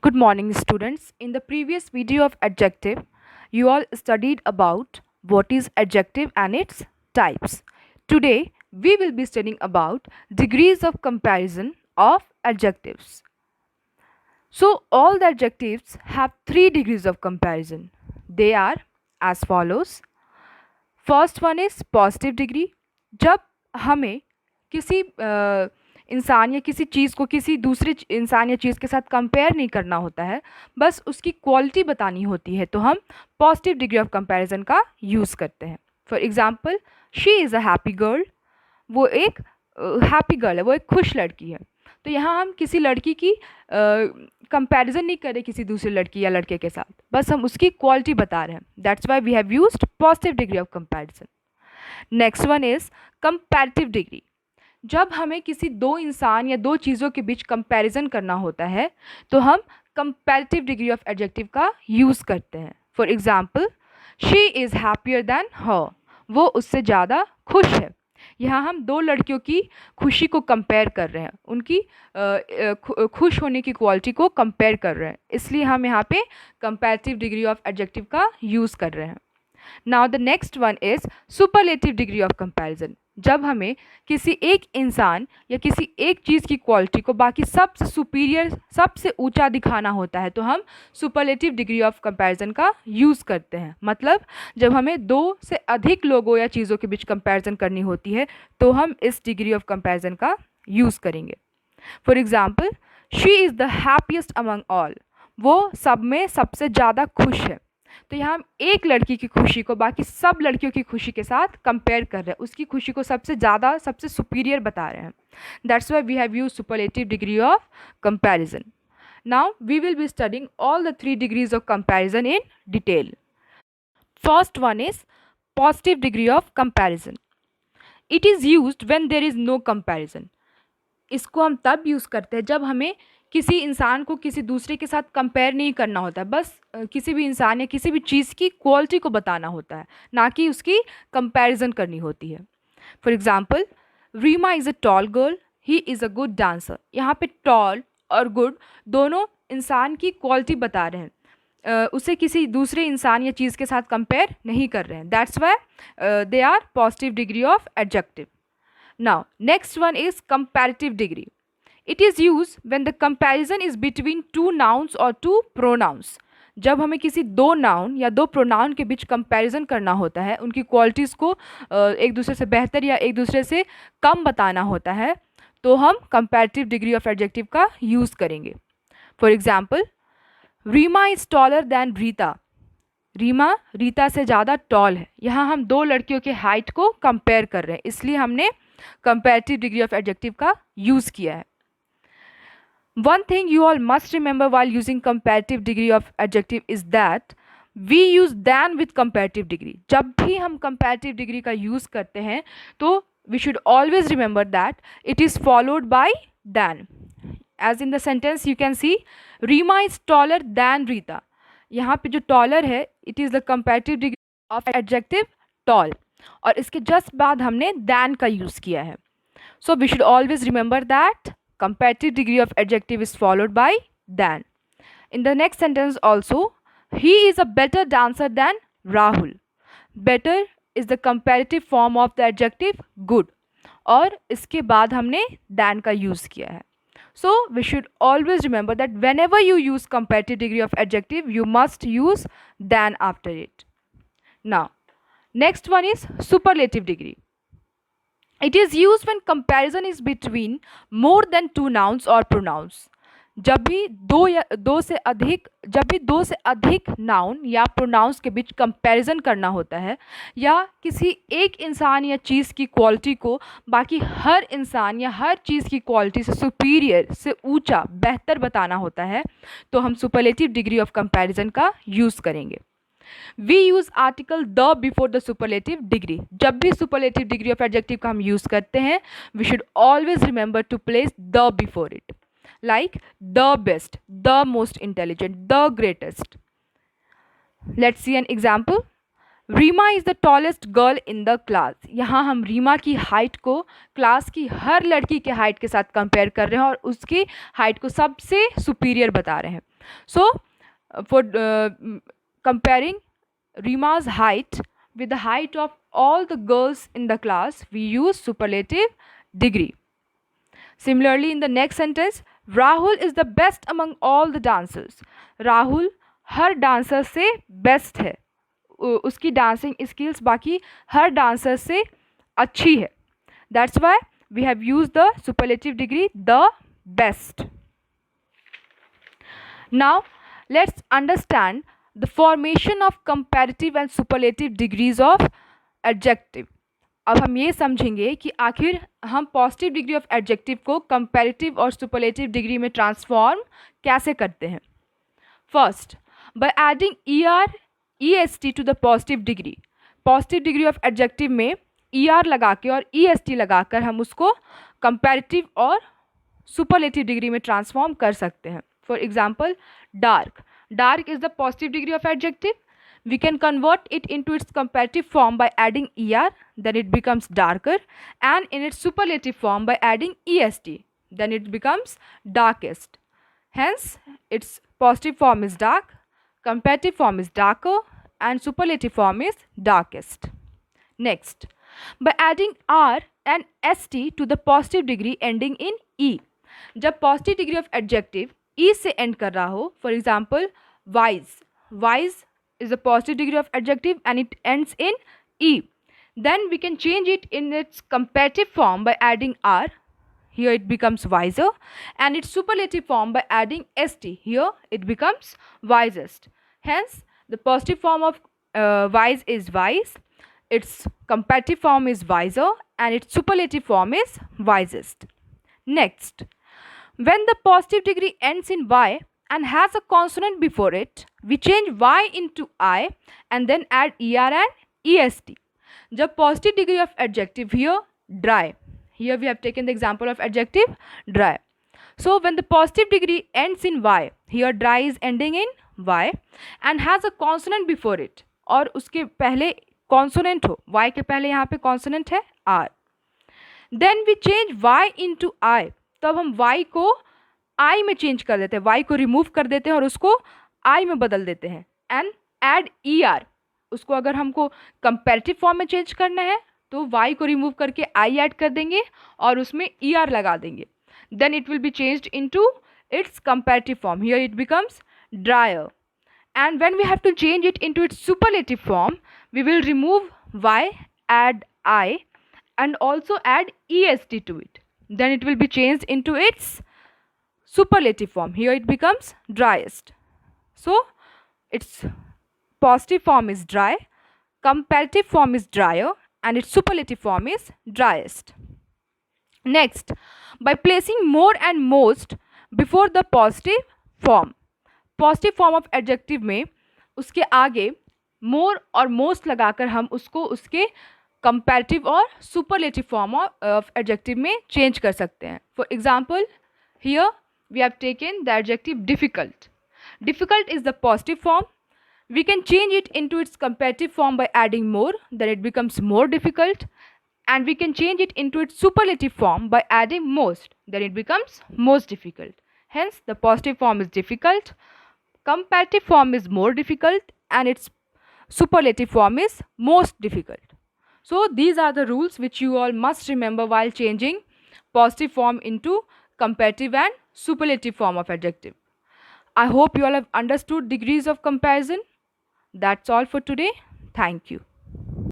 Good morning, students. In the previous video of adjective, you all studied about what is adjective and its types. Today, we will be studying about degrees of comparison of adjectives. So, all the adjectives have three degrees of comparison. They are as follows. First one is positive degree. जब हमें किसी इंसान या किसी चीज़ को किसी दूसरे इंसान या चीज़ के साथ कंपेयर नहीं करना होता है, बस उसकी क्वालिटी बतानी होती है, तो हम पॉजिटिव डिग्री ऑफ कंपैरिजन का यूज़ करते हैं. For example, she is a happy girl. वो एक हैप्पी गर्ल है, वो एक खुश लड़की है. तो यहाँ हम किसी लड़की की कंपैरिजन नहीं कर रहे किसी दूसरी लड़की या लड़के के साथ, बस हम उसकी क्वालिटी बता रहे हैं. That's why we have used positive degree of comparison. Next one is comparative degree. जब हमें किसी दो इंसान या दो चीज़ों के बीच कंपैरिजन करना होता है, तो हम कंपैरेटिव डिग्री ऑफ एडजेक्टिव का यूज़ करते हैं. For example, she is happier than her. वो उससे ज़्यादा खुश है. यहाँ हम दो लड़कियों की खुशी को कंपेयर कर रहे हैं, उनकी खुश होने की क्वालिटी को कंपेयर कर रहे हैं, इसलिए हम यहाँ पे कंपैरेटिव डिग्री ऑफ एडजेक्टिव का यूज़ कर रहे हैं. Now the next one is superlative degree of comparison. जब हमें किसी एक इंसान या किसी एक चीज़ की क्वालिटी को बाकी सबसे सुपीरियर, सबसे ऊंचा दिखाना होता है, तो हम सुपरलेटिव डिग्री ऑफ कंपैरिजन का यूज़ करते हैं. मतलब जब हमें दो से अधिक लोगों या चीज़ों के बीच कंपैरिजन करनी होती है, तो हम इस डिग्री ऑफ कंपैरिजन का यूज़ करेंगे. For example, she is the happiest among all. वो सब में सबसे ज़्यादा खुश है. तो यहाँ हम एक लड़की की खुशी को बाकी सब लड़कियों की खुशी के साथ कंपेयर कर रहे हैं, उसकी खुशी को सबसे ज़्यादा, सबसे सुपीरियर बता रहे हैं. That's why we have use superlative degree of comparison. Now we will be studying all the three degrees of comparison in detail. First one is positive degree of comparison. It is used when there is no comparison. इसको हम तब use करते हैं जब हमें किसी इंसान को किसी दूसरे के साथ कंपेयर नहीं करना होता है, बस किसी भी इंसान या किसी भी चीज़ की क्वालिटी को बताना होता है, ना कि उसकी कंपैरिजन करनी होती है. For example, Reema is a tall girl, he is a good dancer. यहाँ पे टॉल और गुड दोनों इंसान की क्वालिटी बता रहे हैं, उसे किसी दूसरे इंसान या चीज़ के साथ कंपेयर नहीं कर रहे हैं. That's why they are positive degree of adjective. Now, next one is comparative degree. It is used when the comparison is between two nouns or two pronouns. जब हमें किसी दो नाउन या दो प्रोनाउन के बीच कंपैरिजन करना होता है, उनकी क्वालिटीज़ को एक दूसरे से बेहतर या एक दूसरे से कम बताना होता है, तो हम कंपैरेटिव डिग्री ऑफ एडजेक्टिव का यूज़ करेंगे. For example, Reema is taller than Reeta. Reema Reeta से ज़्यादा टॉल है. यहाँ हम दो लड़कियों के हाइट को कंपेयर कर रहे हैं, इसलिए हमने कंपैरेटिव डिग्री ऑफ एडजेक्टिव का यूज़ किया है. One thing you all must remember while using comparative degree of adjective is that we use than with comparative degree. जब भी हम कंपैरेटिव डिग्री का यूज़ करते हैं, तो we should always remember that it is followed by than. As in the sentence you can see, Reema is taller than Reeta. यहाँ पे जो टॉलर है, it is the comparative degree of adjective tall, और इसके जस्ट बाद हमने दैन का use किया है. So we should always remember that comparative degree of adjective is followed by than. In the next sentence also, he is a better dancer than Rahul. Better is the comparative form of the adjective good, और इसके बाद हमने than का use किया है. So we should always remember that whenever you use comparative degree of adjective, you must use than after it. Now, next one is superlative degree. It is used when comparison is between more than two nouns or pronouns. जब भी दो से अधिक noun या pronounce के बीच comparison करना होता है, या किसी एक इंसान या चीज़ की क्वालिटी को बाकी हर इंसान या हर चीज़ की क्वालिटी से सुपीरियर, से ऊंचा, बेहतर बताना होता है, तो हम सुपरलेटिव डिग्री ऑफ कंपैरिजन का यूज़ करेंगे. We use article the before the superlative degree. जब भी सुपरलेटिव डिग्री ऑफ एडजेक्टिव का हम यूज करते हैं, we should always remember to place the before it, like the best, the most intelligent, the greatest. Let's see an example. Reema is the tallest girl in the class. यहाँ हम रीमा की height को class की हर लड़की के height के साथ compare कर रहे हैं और उसकी हाइट को सबसे सुपीरियर बता रहे हैं. So for comparing Reema's height with the height of all the girls in the class, we use superlative degree. Similarly, in the next sentence, Rahul is the best among all the dancers. Rahul her dancer से best है, उसकी dancing skills बाकी हर dancer से अच्छी है. That's why we have use the superlative degree the best. Now let's understand the formation of comparative and superlative degrees of adjective. अब हम ये समझेंगे कि आखिर हम पॉजिटिव डिग्री ऑफ एडजेक्टिव को कंपैरेटिव और सुपरलेटिव डिग्री में ट्रांसफॉर्म कैसे करते हैं. First, by adding ER/EST to the positive degree. Positive degree of adjective में ER लगा के और EST लगाकर हम उसको कंपैरेटिव और सुपरलेटिव डिग्री में ट्रांसफॉर्म कर सकते हैं. For example, dark. Dark is the positive degree of adjective. We can convert it into its comparative form by adding ER, then it becomes darker, and in its superlative form by adding EST, then it becomes darkest. Hence, its positive form is dark, comparative form is darker, and superlative form is darkest. Next, by adding R and ST to the positive degree ending in E. जब positive degree of adjective E से end कर रहा हो, for example, wise. Wise is a positive degree of adjective and it ends in E. Then we can change it in its comparative form by adding R. Here it becomes wiser. And its superlative form by adding ST. Here it becomes wisest. Hence, the positive form of wise is wise. Its comparative form is wiser. And its superlative form is wisest. Next, when the positive degree ends in Y and has a consonant before it, we change Y into I and then add ER and EST. जब positive degree of adjective here, dry. Here we have taken the example of adjective dry. So when the positive degree ends in Y, here dry is ending in Y and has a consonant before it. और उसके पहले consonant हो, Y के पहले यहाँ पे consonant है R. Then we change Y into I. तब हम y को I में चेंज कर देते हैं, y को रिमूव कर देते हैं और उसको I में बदल देते हैं. And add ER. उसको अगर हमको कंपैरेटिव फॉर्म में चेंज करना है तो y को रिमूव करके I ऐड कर देंगे और उसमें ER लगा देंगे. Then it will be changed into its comparative form. Here it becomes drier. And when we have to change it into its superlative form, we will remove y, add I and also add EST to it. Then it will be changed into its superlative form. Here it becomes driest. So its positive form is dry, comparative form is drier, and its superlative form is driest. Next, by placing more and most before the positive form. Positive form of adjective में उसके आगे more और most लगाकर हम उसको उसके comparative और superlative form of adjective में चेंज कर सकते हैं. For example, here we have taken the adjective difficult. Difficult is the positive form. We can change it into its comparative form by adding more, then it becomes more difficult. And we can change it into its superlative form by adding most, then it becomes most difficult. Hence the positive form is difficult, comparative form is more difficult, and its superlative form is most difficult. So these are the rules which you all must remember while changing positive form into comparative and superlative form of adjective. I hope you all have understood degrees of comparison. That's all for today. Thank you.